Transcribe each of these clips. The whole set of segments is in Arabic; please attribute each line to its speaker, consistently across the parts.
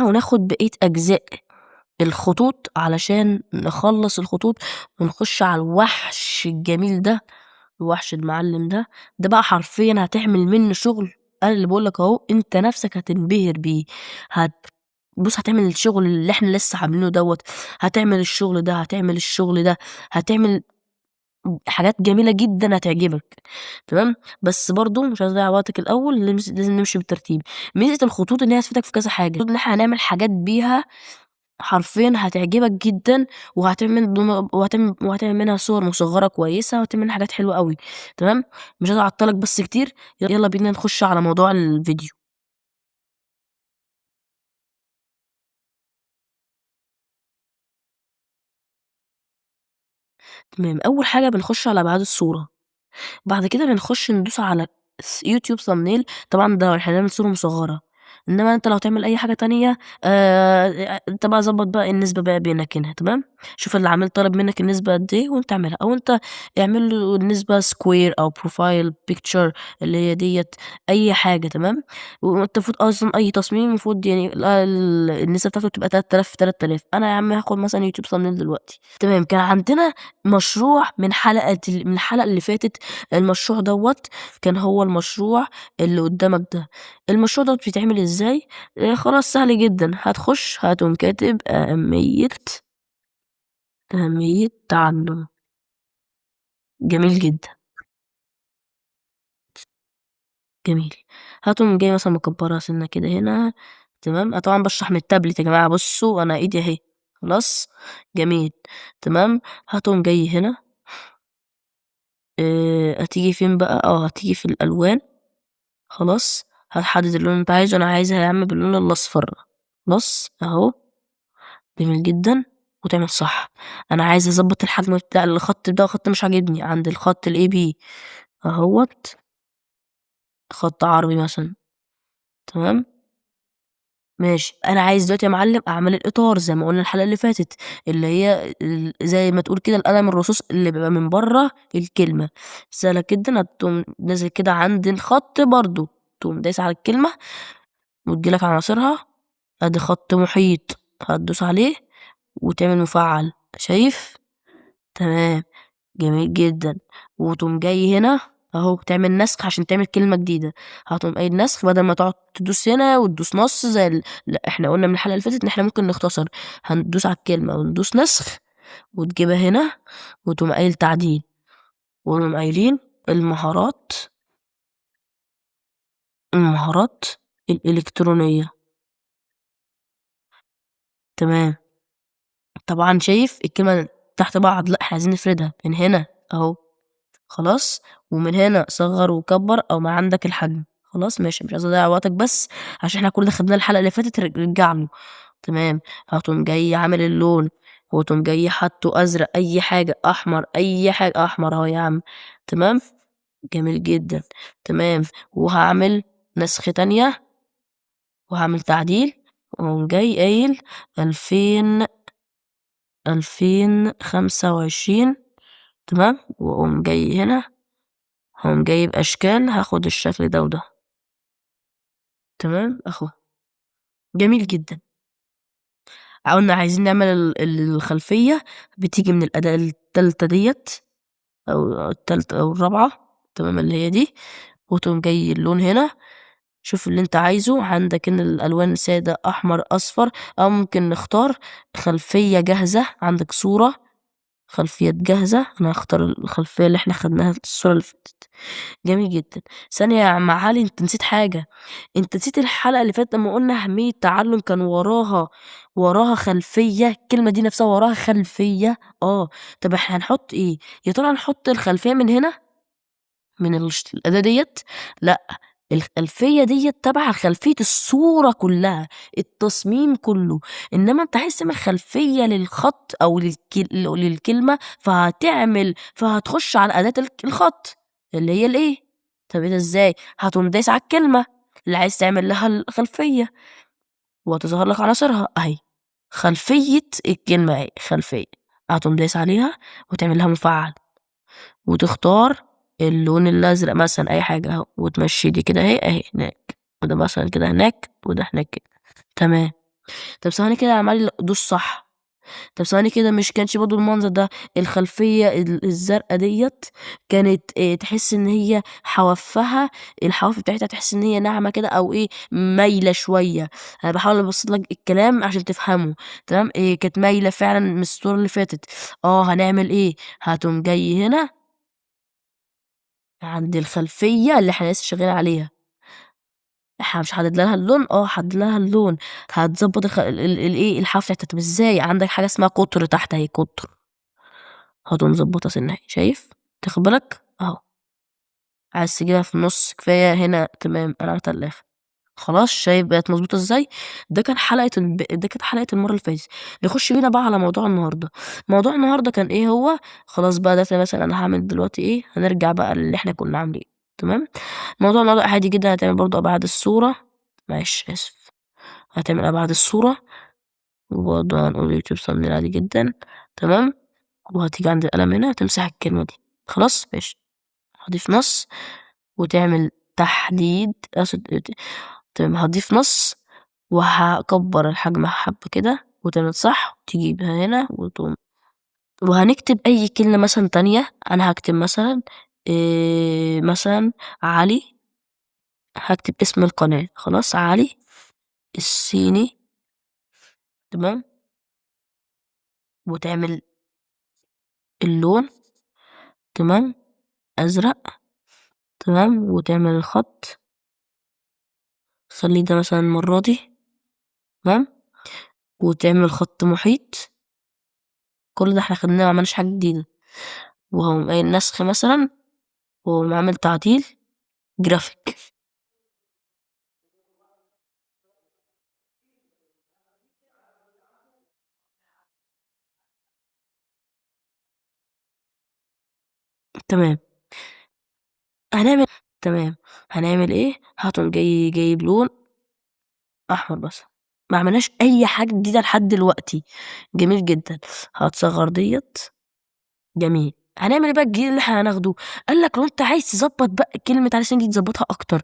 Speaker 1: وناخد بقية أجزاء الخطوط علشان نخلّص الخطوط ونخش على الوحش الجميل ده، الوحش المعلم ده. ده بقى حرفيًا هتعمل منه شغل، أنا اللي باقول لك أهو، أنت نَفْسك هتنبهر بيه. بُص، هتعمل الشغل اللي إحنا لسه عاملينه دوّة، هتعمل الشغل ده، هتعمل الشغل ده، هتعمل حاجات جميلة جدًا هتعجبك، تمام. بس برضه مش عايزة أضيّع وقتك الأول، لازم نمشي بالترتيب. ميزة الخطوط إن هي هتفيدك في كذا حاجة، إن إحنا هنعمل حاجات بيها حرفيًا هتعجبك جدًا، وهتعمل منها صور مصغّرة كويسة، وهتعمل منها حاجات حلوة أوي، تمام. مش عايزة أعطّلك بس كتير، يالّا بينا نخش على موضوع الفيديو. تمام، أول حاجة بنخش على أبعاد الصورة. بعد كده بنخش ندوس على YouTube thumbnail. طبعًا ده إحنا هنعمل صورة مصغّرة، إنّما أنت لو هتعمل أي حاجة تانية أنت بقى ضبّط بقى النسبة بقى بينك هنا، تمام. شوف العميل طالب منّك النسبة قد إيه وأنت اعملها، أو أنت اعمل له النسبة square أو profile picture اللي هي ديّة، أي حاجة، تمام. وأنت المفروض أصلًا أي تصميم المفروض يعني النسبة بتاعته تبقى 3000 في 3000. أنا يا عم هاخد مثلًا YouTube thumbnail دلوقتي، تمام. كان عندنا مشروع من الحلقة اللي فاتت. المشروع دوّة كان هو المشروع اللي قدّامك ده. المشروع دوّة بيتعمل إزاي؟ خلاص سهل جدًا، هتقوم كاتب أهمية تعلُّم. جميل جدًا، جميل. هتقوم جاي مثلًا مكبّرها سِنّة كده هنا، تمام. أنا طبعًا باشرح من التابلت يا جماعة، بُصّوا أنا إيدي أهي، خلاص، جميل، تمام. هتقوم جاي هنا، هتيجي فين بقى، هتيجي في الألوان، خلاص. هتحدد اللون اللي أنت عايزه، أنا عايزها يا عم باللون الأصفر، خلاص أهو، جميل جدًا. وتعمل صح. أنا عايز أضبّط الحجم بتاع الخط ده، خط مش عاجبني، عند الخط الAB أهوّة، خط عربي مثلًا، تمام. ماشي، أنا عايز دلوقتي يا معلم أعمل الإطار زي ما قُلنا الحلقة اللي فاتت، اللي هي زي ما تقول كده القلم الرصاص اللي بيبقى من برّه الكلمة. سهلة جدًا، هتقوم نازل كده عند الخط برضه، تقوم دايس على الكلمة وتيجي لك عناصرها. أدي خط محيط، هتدوس عليه وتعمل مفعّل، شايف؟ تمام، جميل جدًا. وتقوم جاي هنا أهو تعمل نسخ عشان تعمل كلمة جديدة. هتقوم قايل نسخ بدل ما تقعد تدوس هنا وتدوس نص زي لأ، إحنا قُلنا من الحلقة اللي فاتت إن إحنا ممكن نختصر، هندوس على الكلمة وندوس نسخ وتجيبها هنا وتقوم قايل تعديل، ونقوم قايلين المهارات المهارات الإلكترونية، تمام. طبعًا شايف الكلمة تحت بعض، لأ إحنا عايزين نفردها من هنا أهو، خلاص. ومن هنا صغّر وكبّر أو ما عندك الحجم، خلاص ماشي. مش عايزة أضيّع وقتك بس عشان إحنا كل ده خدناه الحلقة اللي فاتت، رجّع له، تمام. هتقوم جاي عامل اللون وتقوم جاي حاطّه أزرق، أي حاجة، أحمر، أي حاجة، أحمر أهو يا عم، تمام، جميل جدًا، تمام. وهاعمل نسخ تانية وهاعمل تعديل وأقوم جاي قايل 2025، تمام. وأقوم جاي هنا، هاقوم جايب أشكال، هاخد الشكل ده وده، تمام، أهو، جميل جدًا. قُلنا عايزين نعمل الخلفية بتيجي من الأداة التالتة ديّة أو التالتة أو الرابعة، تمام، اللي هي دي. وتقوم جاي اللون هنا، شوف اللي أنت عايزه، عندك هنا الألوان سادة، أحمر، أصفر، أو ممكن نختار خلفية جاهزة، عندك صورة خلفيات جاهزة. أنا هاختار الخلفية اللي إحنا خدناها في الصورة اللي فاتت، جميل جدًا. ثانية يا عم علي، أنت نسيت حاجة، أنت نسيت الحلقة اللي فاتت لمّا قُلنا أهمية تعلُّم كان وراها خلفية، الكلمة دي نفسها وراها خلفية، طب إحنا هنحط إيه؟ يا ترى هنحط الخلفية من هنا، من الأداة ديّة؟ لأ، الخلفية ديّة تبع خلفية الصورة كلّها، التصميم كلّه. إنّما أنت عايز تعمل خلفية للخط أو للكلمة، فهتخش على أداة الخط اللي هي الإيه، طب إيه ده إزاي؟ هتقوم دايس على الكلمة اللي عايز تعمل لها الخلفية وهتظهر لك عناصرها أهي، خلفية الكلمة أهي، خلفية. هتقوم دايس عليها وتعمل لها مفعّل وتختار اللون الأزرق مثلًا، أي حاجة أهو، وتمشّي دي كده أهي، أهي هناك، وده مثلًا كده هناك، وده هناك كده، تمام. طب ثواني كده عمال لي دوس صح. طب ثواني كده مش كانش برضه المنظر ده الخلفية الزرقا ديّة كانت تحس إن هي الحواف بتاعتها تحس إن هي ناعمة كده أو إيه، مايلة شوية. أنا باحاول أبسّط لك الكلام عشان تفهمه تمام، كانت مايلة فعلًا من الصورة اللي فاتت. هنعمل إيه، هتقوم جاي هنا عند الخلفية اللي إحنا لسه شغالين عليها. إحنا مش هنحدد لها اللون، هاحدد لها اللون. هتضبّط الإيه، الحافة بتاعتها. طب إزاي؟ عندك حاجة اسمها قطر تحت أهي، قطر. هتقوم مضبّطة سِنّة أهي، شايف؟ تاخد بالك؟ أهو. عايز تجيبها في النُص كفاية هنا تمام، أنا عملتها للآخر. خلاص، شايف بقت مضبوطة إزاي؟ ده كانت حلقة المَرّة اللي فاتت. نخش بينا بقى على موضوع النهارده. موضوع النهارده كان إيه هو، خلاص بقى دلوقتي مثلًا أنا هاعمل دلوقتي إيه، هنرجع بقى للي إحنا كنا عاملينه، تمام؟ موضوع النهارده عادي جدًا، هتعمل برضه أبعاد الصورة. معلش آسف. هتعمل أبعاد الصورة، وبرضه هنقول YouTube thumbnail عادي جدًا، تمام؟ وهتيجي عند القلم هنا تمسح الكلمة دي، خلاص؟ ماشي. هاضيف نَص وتعمل تحديد تمام، هاضيف نَص وهاكبّر الحجم حبّة كده وتعمل صح، وتجيبها هنا وهنكتب أي كلمة مثلًا تانية. أنا هاكتب مثلًا علي. هاكتب اسم القناة، خلاص، علي الصيني، تمام، وتعمل اللون، تمام، أزرق، تمام، وتعمل الخط، خلّيه ده مثلًا المرّة دي، تمام، وتعمل خط محيط. كل ده إحنا خدناه ما عملناش حاجة جديدة. وهاقوم قايل نسخ مثلًا، واقوم عامل تعديل جرافيك. تمام. هنعمل تمام. هنعمل إيه، هتقوم جايب لون أحمر مثلًا. ما عملناش أي حاجة جديدة لحد دلوقتي. جميل جدًا. هتصغّر ديّة. جميل. هنعمل إيه بقى الجديد اللي إحنا هناخده؟ قال لك لو أنت عايز تضبّط بقى كلمة علي السنة دي تضبّطها أكتر،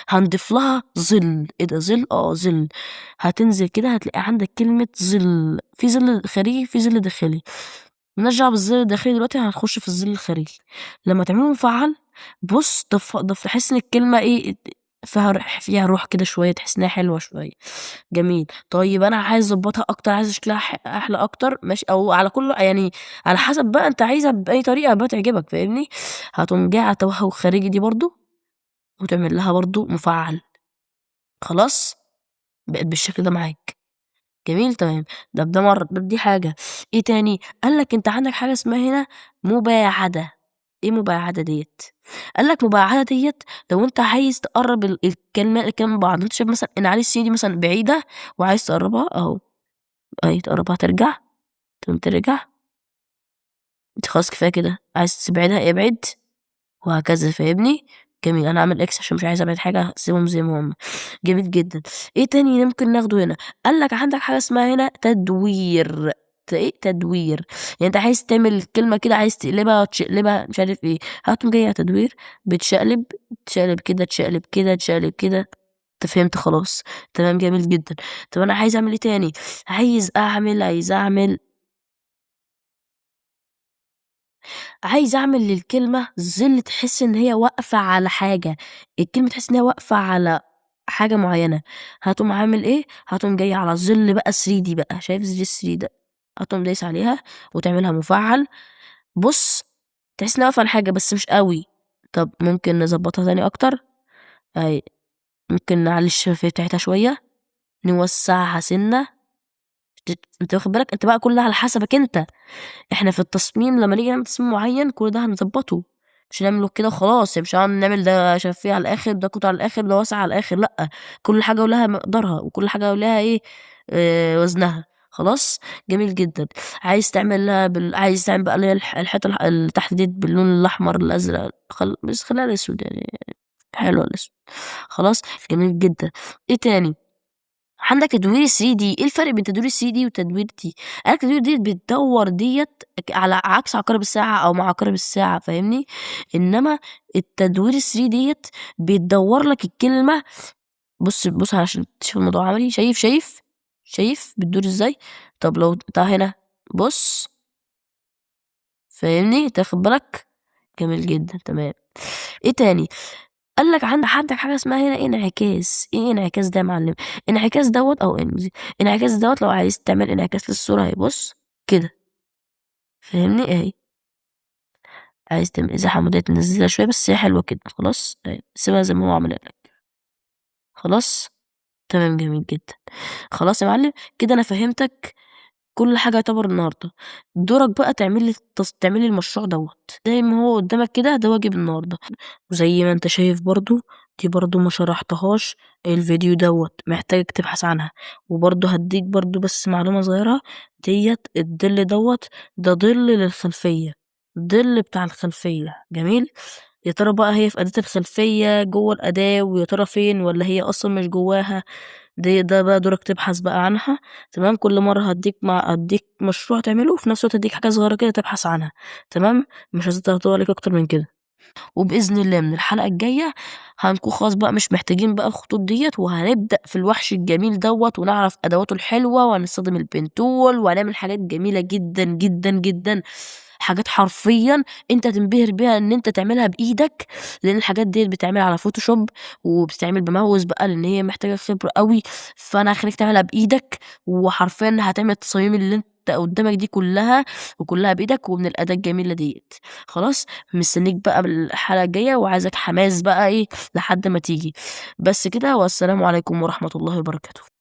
Speaker 1: هنضيف لها ظِل. إيه ده ظِل؟ ظِل. هتنزل كده هتلاقي عندك كلمة ظِل، في ظِل خارجي، في ظِل داخلي. ما لناش دعوة بالظِل الداخلي دلوقتي، هنخش في الظِل الخارجي. لمّا تعمله مفعّل، بُص تحس إن الكلمة إيه، فيها روح كده شوية، تحس إنها حلوة شوية. جميل. طيب أنا عايز أضبّطها أكتر، عايزة شكلها أحلى أكتر، ماشي، أو على كُلّه يعني على حسب بقى أنت عايزها بأي طريقة بقى تعجبك، فاهمني؟ هتقوم جاي على توهُّج خارجي دي برضه، وتعمل لها برضه مفعّل. خلاص؟ بقت بالشكل ده معاك. جميل، تمام. ده مرّة، دي حاجة. إيه تاني؟ قال لك أنت عندك حاجة اسمها هنا مباعدة. إيه مباعدة ديّة؟ قال لك مباعدة ديّة لو أنت عايز تقرّب الكلمة من بعض. أنت شايف مثلًا إن علي السين دي مثلًا بعيدة وعايز تقرّبها أهو. أهي تقرّبها ترجع، تقوم ترجع. أنت خلاص كفاية كده، عايز تبعدها ابعد، وهكذا، فاهمني؟ جميل. أنا هاعمل X عشان مش عايز أبعد حاجة، هاسيبهم زي ما هُم. جميل جدًا. إيه تاني ممكن ناخده هنا؟ قال لك عندك حاجة اسمها هنا تدوير. إيه؟ تدوير. يعني أنت عايز تعمل كلمة كده، عايز تقلبها، تشقلبها، مش عارف إيه. هتقوم جاي على تدوير، بتشقلب، تشقلب كده، تشقلب كده، تشقلب كده. أنت فهمت خلاص. تمام، جميل جدًا. طب أنا عايز أعمل إيه تاني؟ عايز أعمل للكلمة ظِل تحس إن هي واقفة على حاجة. الكلمة تحس إن هي واقفة على حاجة معيّنة. هتقوم عامل إيه، هتقوم جاي على الظِل بقى 3D بقى، شايف ال3 ده؟ هتقوم دايس عليها وتعملها مفعّل. بُص، تحس إنها واقفة على حاجة بس مش أوي. طب ممكن نضبّطها تاني أكتر؟ أهي. ممكن نعلّي الشفافية بتاعتها شوية، نوسّعها سِنّة. أنت واخد بالك؟ أنت بقى كل ده على حسبك أنت. إحنا في التصميم لمّا نيجي نعمل تصميم معيّن كل ده هنضبّطه، مش هنعمله كده وخلاص. يعني مش هنقعد نعمل ده شفّية على الآخر، ده قطع على الآخر، ده واسع على الآخر، لأ. كل حاجة ولها مقدارها، وكل حاجة ولها إيه، وزنها. خلاص، جميل جدًا. عايز تعمل بقى اللي هي الحيطة اللي تحت ديّة باللون الأحمر، الأزرق، بس خلّيها الأسود يعني، حلو الأسود. خلاص، جميل جدًا. إيه تاني؟ عندك تدوير ال3D. إيه الفرق بين تدوير ال3D وتدوير دي؟ قال لك التدوير ديّة بتدوّر ديّة على عكس عقارب الساعة أو مع عقارب الساعة، فاهمني؟ إنما التدوير ال3 ديّة بتدوّر لك الكلمة. بُص عشان تشوف الموضوع عملي. شايف بتدور إزاي؟ طب لو تعال هنا بُص، فاهمني؟ تاخد بالك؟ جميل جدًا، تمام. إيه تاني؟ قال لك عندك حاجة اسمها هنا انعكاس. إيه انعكاس ده يا معلم؟ انعكاس دوّة أو انعكاس دوّة لو عايز تعمل انعكاس للصورة أهي بُص، كده، فاهمني؟ أهي. عايز إزاحة عمودية تنزّلها شوية بس هي حلوة كده، خلاص؟ أهي، سيبها زي ما هو عاملها لك، خلاص؟ تمام، جميل جدًا. خلاص يا معلم، كده أنا فهّمتك كل حاجة يعتبر النهارده. دورك بقى تعمل لي المشروع دوّة، زي ما هو قدّامك كده ده واجب النهارده، وزي ما أنت شايف برضه دي برضه ما شرحتهاش الفيديو دوّة، محتاجك تبحث عنها، وبرضه هادّيك برضه بس معلومة صغيرة، ديّة الضِل دوّة ده ضِل للخلفية، ضِل بتاع الخلفية، جميل؟ يا ترى بقى هي في أداة الخلفية جوّه الأداة ويا ترى فين والّا هي أصلًا مش جواها؟ ده بقى دورك تبحث بقى عنها، تمام، كل مرّة هادّيك مشروع تعمله وفي نفس الوقت هادّيك حاجة صغيّرة كده تبحث عنها، تمام، مش هاطوّل عليك أكتر من كده. وبإذن الله من الحلقة الجاية هنكون خلاص بقى مش محتاجين بقى الخطوط ديّة، وهنبدأ في الوحش الجميل دوّة، ونعرف أدواته الحلوة، وهنستخدم البنتول، وهنعمل حاجات جميلة جدًا، جدًا، جدًا، حاجات حرفيًا أنت هتنبهر بيها إن أنت تعملها بإيدك، لإن الحاجات ديّة بتتعمل على فوتوشوب، وبتتعمل بماوس بقى لإن هي محتاجة خبرة أوي، فأنا هاخلّيك تعملها بإيدك، وحرفيًا هتعمل التصاميم اللي أنت قدّامك دي كلّها، وكلّها بإيدك ومن الأداة الجميلة ديّة، خلاص؟ مستنيك بقى بالحلقة الجاية وعايزك حماس بقى إيه لحد ما تيجي. بس كده والسلام عليكم ورحمة الله وبركاته.